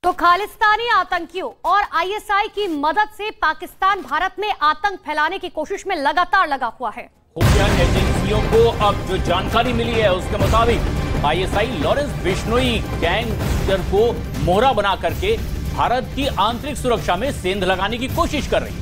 तो खालिस्तानी आतंकियों और आईएसआई की मदद से पाकिस्तान भारत में आतंक फैलाने की कोशिश में लगातार लगा हुआ है। खुफिया एजेंसियों को अब जो जानकारी मिली है उसके मुताबिक आईएसआई लॉरेंस बिश्नोई गैंगस्टर को मोहरा बना करके भारत की आंतरिक सुरक्षा में सेंध लगाने की कोशिश कर रही है।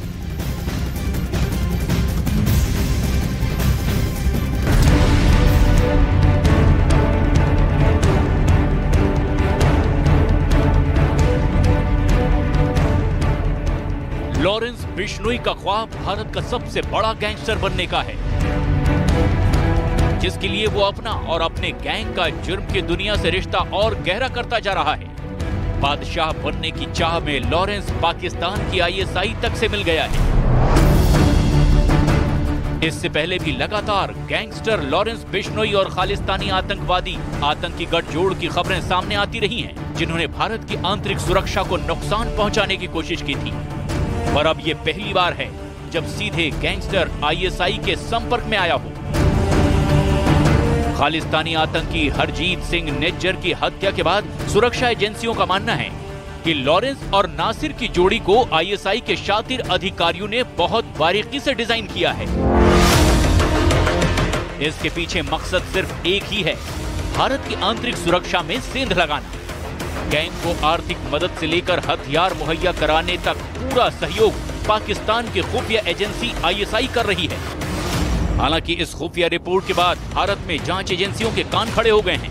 लॉरेंस बिश्नोई का ख्वाब भारत का सबसे बड़ा गैंगस्टर बनने का है, जिसके लिए वो अपना और अपने गैंग का जुर्म की दुनिया से रिश्ता और गहरा करता जा रहा है। बादशाह बनने की चाह में लॉरेंस पाकिस्तान की आईएसआई तक से मिल गया है। इससे पहले भी लगातार गैंगस्टर लॉरेंस बिश्नोई और खालिस्तानी आतंकवादी आतंकी गठजोड़ की खबरें सामने आती रही हैं, जिन्होंने भारत की आंतरिक सुरक्षा को नुकसान पहुंचाने की कोशिश की थी। पर अब ये पहली बार है जब सीधे गैंगस्टर आईएसआई के संपर्क में आया हो। खालिस्तानी आतंकी हरजीत सिंह निज्जर की हत्या के बाद सुरक्षा एजेंसियों का मानना है कि लॉरेंस और नासिर की जोड़ी को आईएसआई के शातिर अधिकारियों ने बहुत बारीकी से डिजाइन किया है। इसके पीछे मकसद सिर्फ एक ही है, भारत की आंतरिक सुरक्षा में सेंध लगाना। गैंग को आर्थिक मदद से लेकर हथियार मुहैया कराने तक पूरा सहयोग पाकिस्तान की खुफिया एजेंसी आईएसआई कर रही है। हालांकि इस खुफिया रिपोर्ट के बाद भारत में जांच एजेंसियों के कान खड़े हो गए हैं।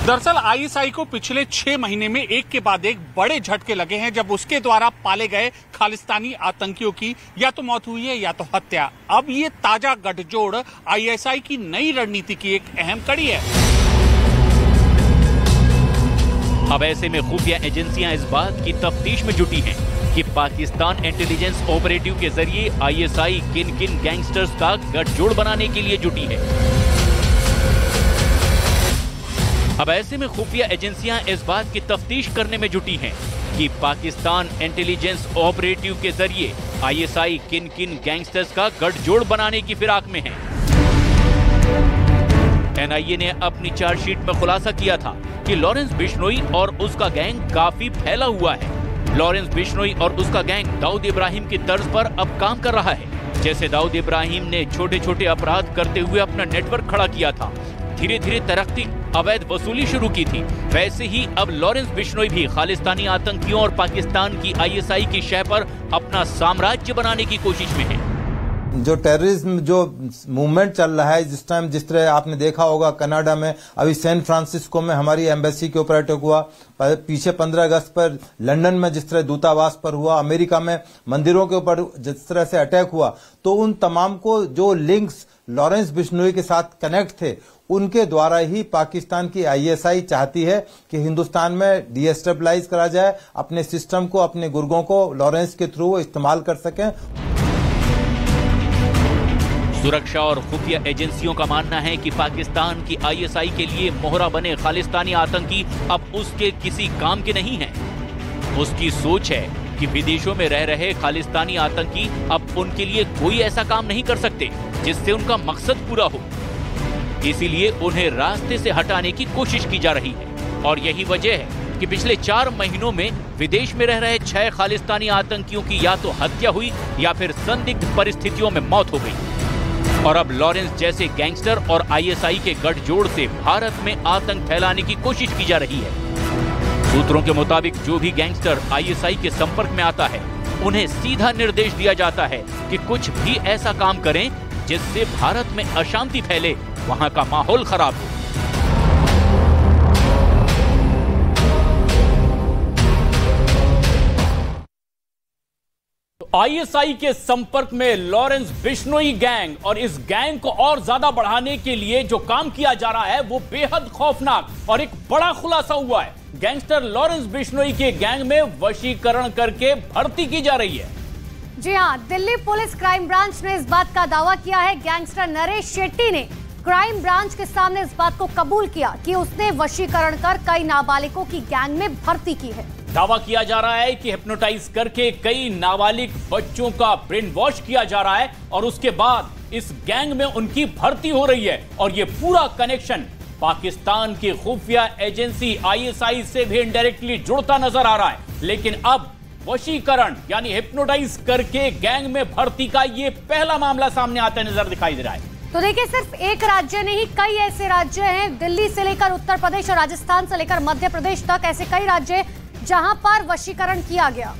दरअसल आईएसआई को पिछले 6 महीने में एक के बाद एक बड़े झटके लगे हैं, जब उसके द्वारा पाले गए खालिस्तानी आतंकियों की या तो मौत हुई है या तो हत्या। अब ये ताजा गठजोड़ आईएसआई की नई रणनीति की एक अहम कड़ी है। अब ऐसे में खुफिया एजेंसियां इस बात की तफ्तीश में जुटी हैं कि पाकिस्तान इंटेलिजेंस ऑपरेटिव के जरिए आईएसआई किन किन गैंगस्टर्स का गठजोड़ बनाने के लिए जुटी है। अब ऐसे में खुफिया एजेंसियां इस बात की तफ्तीश करने में जुटी हैं कि पाकिस्तान इंटेलिजेंस ऑपरेटिव के जरिए आईएसआई किन किन गैंगस्टर्स का गठजोड़ बनाने की फिराक में है। एनआईए ने अपनी चार्जशीट में खुलासा किया था कि लॉरेंस बिश्नोई और उसका गैंग काफी फैला हुआ है। लॉरेंस बिश्नोई और उसका गैंग दाऊद इब्राहिम की तर्ज पर अब काम कर रहा है। जैसे दाऊद इब्राहिम ने छोटे छोटे अपराध करते हुए अपना नेटवर्क खड़ा किया था, धीरे धीरे तरक्की अवैध वसूली शुरू की थी, वैसे ही अब लॉरेंस बिश्नोई भी खालिस्तानी आतंकियों और पाकिस्तान की आईएसआई की शह पर अपना साम्राज्य बनाने की कोशिश में है। जो टेररिज्म जो मूवमेंट चल रहा है, जिस टाइम जिस तरह आपने देखा होगा कनाडा में अभी सैन फ्रांसिस्को में हमारी एम्बेसी के ऊपर अटैक हुआ, पीछे 15 अगस्त पर लंदन में जिस तरह दूतावास पर हुआ, अमेरिका में मंदिरों के ऊपर जिस तरह से अटैक हुआ, तो उन तमाम को जो लिंक्स लॉरेंस बिश्नोई के साथ कनेक्ट थे, उनके द्वारा ही पाकिस्तान की आईएसआई चाहती है कि हिंदुस्तान में डीएस्टेबलाइज करा जाए, अपने सिस्टम को, अपने गुर्गों को लॉरेंस के थ्रू इस्तेमाल कर सकें। सुरक्षा और खुफिया एजेंसियों का मानना है कि पाकिस्तान की आईएसआई के लिए मोहरा बने खालिस्तानी आतंकी अब उसके किसी काम के नहीं हैं। उसकी सोच है कि विदेशों में रह रहे खालिस्तानी आतंकी अब उनके लिए कोई ऐसा काम नहीं कर सकते जिससे उनका मकसद पूरा हो, इसीलिए उन्हें रास्ते से हटाने की कोशिश की जा रही है। और यही वजह है कि पिछले 4 महीनों में विदेश में रह रहे 6 खालिस्तानी आतंकियों की या तो हत्या हुई या फिर संदिग्ध परिस्थितियों में मौत हो गई। और अब लॉरेंस जैसे गैंगस्टर और आईएसआई के गठजोड़ से भारत में आतंक फैलाने की कोशिश की जा रही है। सूत्रों के मुताबिक जो भी गैंगस्टर आईएसआई के संपर्क में आता है, उन्हें सीधा निर्देश दिया जाता है कि कुछ भी ऐसा काम करें जिससे भारत में अशांति फैले, वहां का माहौल खराब हो। आईएसआई के संपर्क में लॉरेंस बिश्नोई गैंग, और इस गैंग को और ज्यादा बढ़ाने के लिए जो काम किया जा रहा है वो बेहद खौफनाक और एक बड़ा खुलासा हुआ है। गैंगस्टर लॉरेंस बिश्नोई के गैंग में वशीकरण करके भर्ती की जा रही है। जी हां, दिल्ली पुलिस क्राइम ब्रांच ने इस बात का दावा किया है। गैंगस्टर नरेश शेट्टी ने क्राइम ब्रांच के सामने इस बात को कबूल किया कि उसने वशीकरण कर कई नाबालिगों की गैंग में भर्ती की है। दावा किया जा रहा है कि हिप्नोटाइज करके कई नाबालिग बच्चों का ब्रेन वॉश किया जा रहा है और उसके बाद इस गैंग में उनकी भर्ती हो रही है। और ये पूरा कनेक्शन पाकिस्तान की खुफिया एजेंसी आईएसआई से भी इनडायरेक्टली जुड़ता नजर आ रहा है। लेकिन अब वशीकरण यानी हिप्नोटाइज करके गैंग में भर्ती का ये पहला मामला सामने आता नजर दिखाई दे रहा है। तो देखिए, सिर्फ एक राज्य नहीं, कई ऐसे राज्य हैं, दिल्ली से लेकर उत्तर प्रदेश और राजस्थान से लेकर मध्य प्रदेश तक ऐसे कई राज्य जहां पर वशीकरण किया गया।